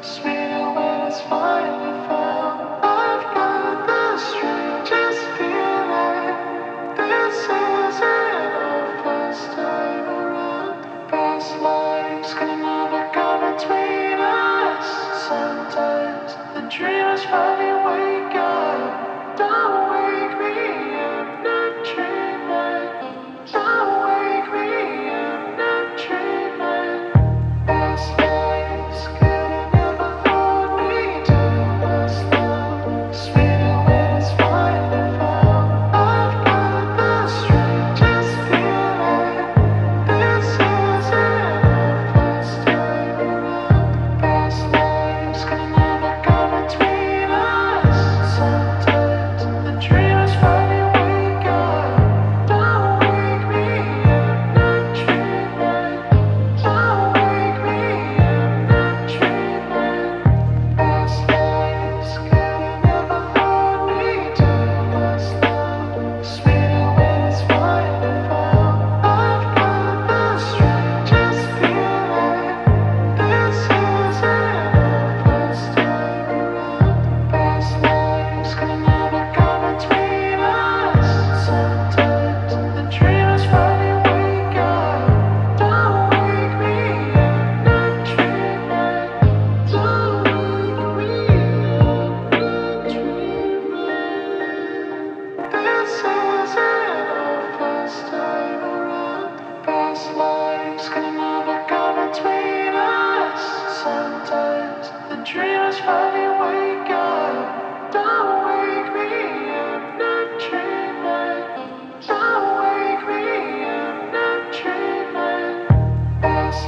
Sweeter when it's finally found. I've got the strangest feeling. This isn't our first time around. Past lives can never come between us. Sometimes the dreamers finally wake up. Don't wake me, I'm not dreaming. Don't wake me, I'm not dreaming. Past lives could never hold me to this love. Sweeter when it's finally found. I've got the strangest feeling. This isn't our first time around. Past lives could never come between us. Sometimes the dreamers finally wake up. Don't wake me, I'm not dreaming. Don't wake me, I'm not dreaming. Past lives could never hold me to this love. Sweeter when it's finally found. I've got the strangest feeling. This isn't our first time around. Past lives could never come between us. Sometimes the dreamers finally wake up. Don't wake me, I'm not dreaming. Don't wake me, I'm not dreaming. This isn't our first time around. Past lives can never come between us. Sometimes the dreamers finally